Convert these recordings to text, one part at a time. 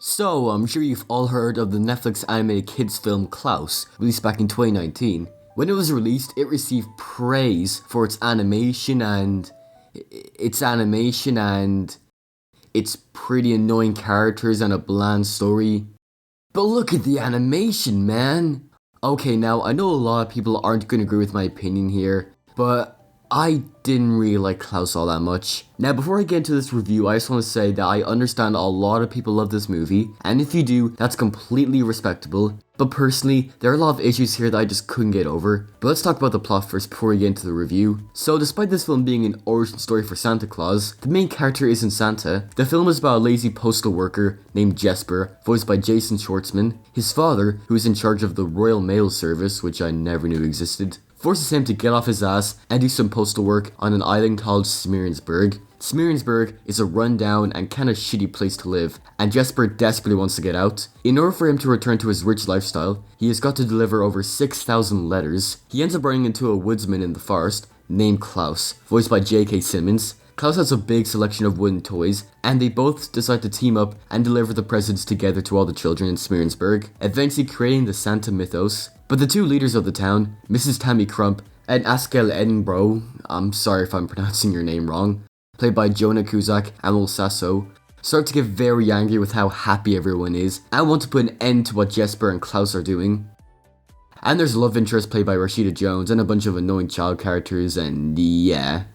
So, I'm sure you've all heard of the Netflix animated kids film KLAUS, released back in 2019. When it was released, it received praise for its animation and its pretty annoying characters and a bland story. But look at the animation, man! Okay, now I know a lot of people aren't gonna agree with my opinion here, but I didn't really like KLAUS all that much. Now, before I get into this review, I just want to say that I understand a lot of people love this movie, and if you do, that's completely respectable. But personally, there are a lot of issues here that I just couldn't get over. But let's talk about the plot first before we get into the review. So, despite this film being an origin story for Santa Claus, the main character isn't Santa. The film is about a lazy postal worker named Jesper, voiced by Jason Schwartzman. His father, who is in charge of the Royal Mail Service, which I never knew existed, forces him to get off his ass and do some postal work on an island called Smearensburg. Smearensburg is a rundown and kinda shitty place to live, and Jesper desperately wants to get out. In order for him to return to his rich lifestyle, he has got to deliver over 6,000 letters. He ends up running into a woodsman in the forest named Klaus, voiced by J.K. Simmons. Klaus has a big selection of wooden toys, and they both decide to team up and deliver the presents together to all the children in Smearensburg, eventually creating the Santa mythos. But the two leaders of the town, Mrs. Tammy Crump and Askel Edinburgh, I'm sorry if I'm pronouncing your name wrong, played by Jonah Cusack and Will Sasso, start to get very angry with how happy everyone is and want to put an end to what Jesper and Klaus are doing. And there's a love interest played by Rashida Jones and a bunch of annoying child characters, and yeah.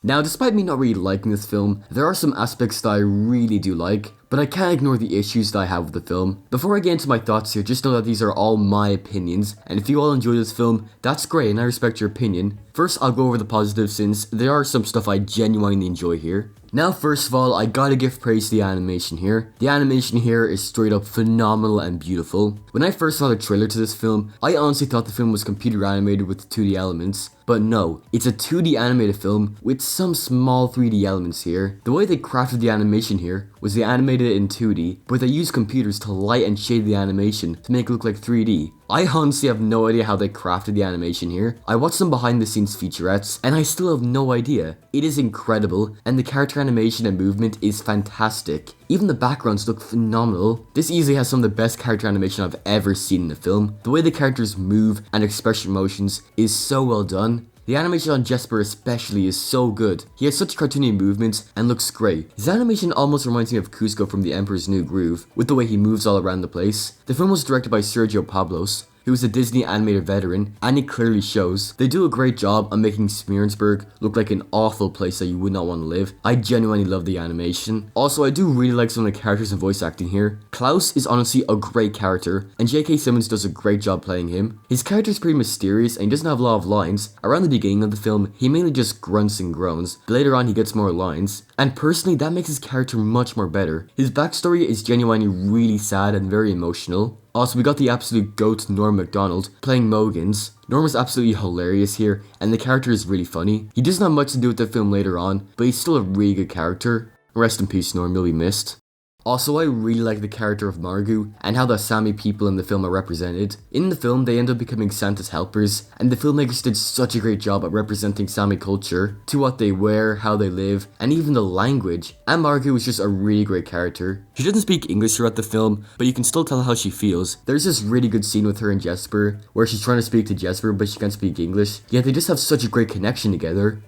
Now, despite me not really liking this film, there are some aspects that I really do like, but I can't ignore the issues that I have with the film. Before I get into my thoughts here, just know that these are all my opinions, and if you all enjoy this film, that's great and I respect your opinion. First, I'll go over the positives since there are some stuff I genuinely enjoy here. Now, first of all, I gotta give praise to the animation here. The animation here is straight up phenomenal and beautiful. When I first saw the trailer to this film, I honestly thought the film was computer animated with 2D elements. But no, it's a 2D animated film with some small 3D elements here. The way they crafted the animation here was they animated it in 2D, but they used computers to light and shade the animation to make it look like 3D. I honestly have no idea how they crafted the animation here. I watched some behind the scenes featurettes, and I still have no idea. It is incredible, and the character animation and movement is fantastic. Even the backgrounds look phenomenal. This easily has some of the best character animation I've ever seen in a film. The way the characters move and express emotions is so well done. The animation on Jesper especially is so good. He has such cartoony movements and looks great. His animation almost reminds me of Cusco from The Emperor's New Groove, with the way he moves all around the place. The film was directed by Sergio Pablos, who is a Disney animated veteran, and it clearly shows. They do a great job on making Smearensburg look like an awful place that you would not want to live. I genuinely love the animation. Also, I do really like some of the characters and voice acting here. Klaus is honestly a great character, and J.K. Simmons does a great job playing him. His character is pretty mysterious and he doesn't have a lot of lines. Around the beginning of the film, he mainly just grunts and groans, but later on he gets more lines. And personally, that makes his character much more better. His backstory is genuinely really sad and very emotional. Also, we got the absolute GOAT Norm Macdonald playing Mogans. Norm is absolutely hilarious here, and the character is really funny. He doesn't have much to do with the film later on, but he's still a really good character. Rest in peace, Norm, you'll be missed. Also, I really like the character of Margu and how the Sami people in the film are represented. In the film, they end up becoming Santa's helpers, and the filmmakers did such a great job at representing Sami culture, to what they wear, how they live, and even the language. And Margu is just a really great character. She doesn't speak English throughout the film, but you can still tell how she feels. There's this really good scene with her and Jesper, where she's trying to speak to Jesper, but she can't speak English, yet they just have such a great connection together.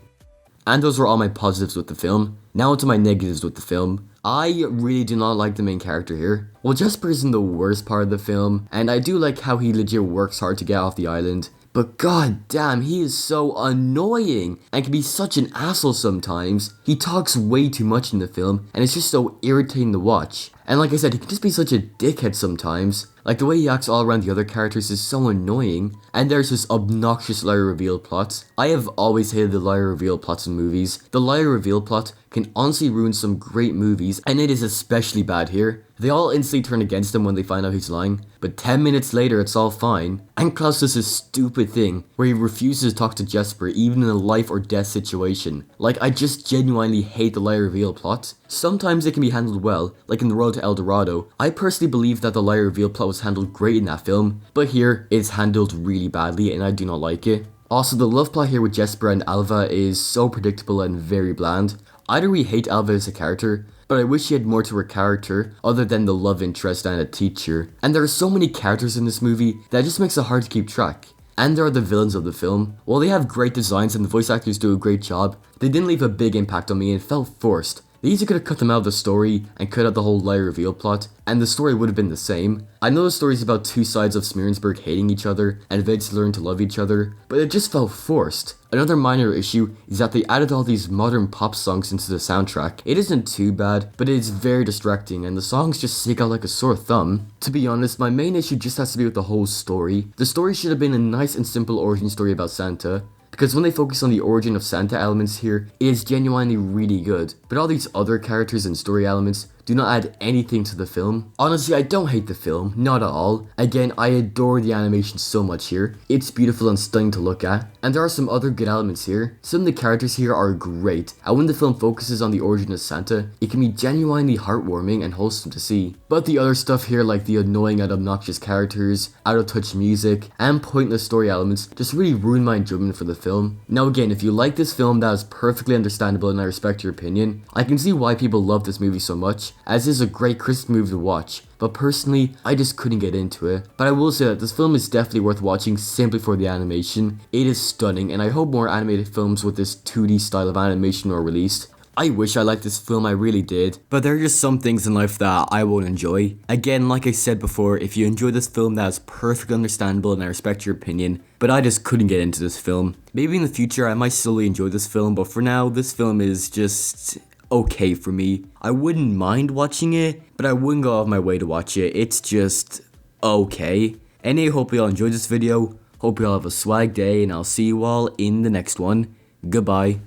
And those were all my positives with the film. Now onto my negatives with the film. I really do not like the main character here. Well, Jesper isn't the worst part of the film, and I do like how he legit works hard to get off the island. But god damn, he is so annoying and can be such an asshole sometimes. He talks way too much in the film, and it's just so irritating to watch. And like I said, he can just be such a dickhead sometimes. Like, the way he acts all around the other characters is so annoying. And there's this obnoxious liar reveal plot. I have always hated the liar reveal plots in movies. The liar reveal plot can honestly ruin some great movies, and it is especially bad here. They all instantly turn against him when they find out he's lying, but 10 minutes later it's all fine. And Klaus does this stupid thing where he refuses to talk to Jesper even in a life or death situation. Like, I just genuinely hate the liar reveal plot. Sometimes it can be handled well, like in The Road to El Dorado. I personally believe that the liar reveal plot was handled great in that film, but here it's handled really badly and I do not like it. Also, the love plot here with Jesper and Alva is so predictable and very bland. Either we hate Alva as a character, but I wish she had more to her character other than the love interest and a teacher. And there are so many characters in this movie that it just makes it hard to keep track. And there are the villains of the film. While they have great designs and the voice actors do a great job, they didn't leave a big impact on me and felt forced. They easily could have cut them out of the story and cut out the whole lie reveal plot, and the story would have been the same. I know the story is about two sides of Smearensburg hating each other and eventually learn to love each other, but it just felt forced. Another minor issue is that they added all these modern pop songs into the soundtrack. It isn't too bad, but it is very distracting and the songs just stick out like a sore thumb. To be honest, my main issue just has to be with the whole story. The story should have been a nice and simple origin story about Santa, because when they focus on the origin of Santa elements here, it is genuinely really good. But all these other characters and story elements do not add anything to the film. Honestly, I don't hate the film, not at all. Again, I adore the animation so much here. It's beautiful and stunning to look at. And there are some other good elements here. Some of the characters here are great, and when the film focuses on the origin of Santa, it can be genuinely heartwarming and wholesome to see. But the other stuff here, like the annoying and obnoxious characters, out of touch music, and pointless story elements, just really ruin my enjoyment for the film. Now again, if you like this film, that is perfectly understandable and I respect your opinion. I can see why people love this movie so much, as it is a great Christmas movie to watch, but personally, I just couldn't get into it. But I will say that this film is definitely worth watching simply for the animation. It is stunning, and I hope more animated films with this 2D style of animation are released. I wish I liked this film, I really did, but there are just some things in life that I won't enjoy. Again, like I said before, if you enjoy this film, that is perfectly understandable and I respect your opinion, but I just couldn't get into this film. Maybe in the future I might slowly enjoy this film, but for now, this film is just okay for me. I wouldn't mind watching it, but I wouldn't go out of my way to watch it. It's just okay. Anyway, hope you all enjoyed this video, hope you all have a swag day, and I'll see you all in the next one. Goodbye.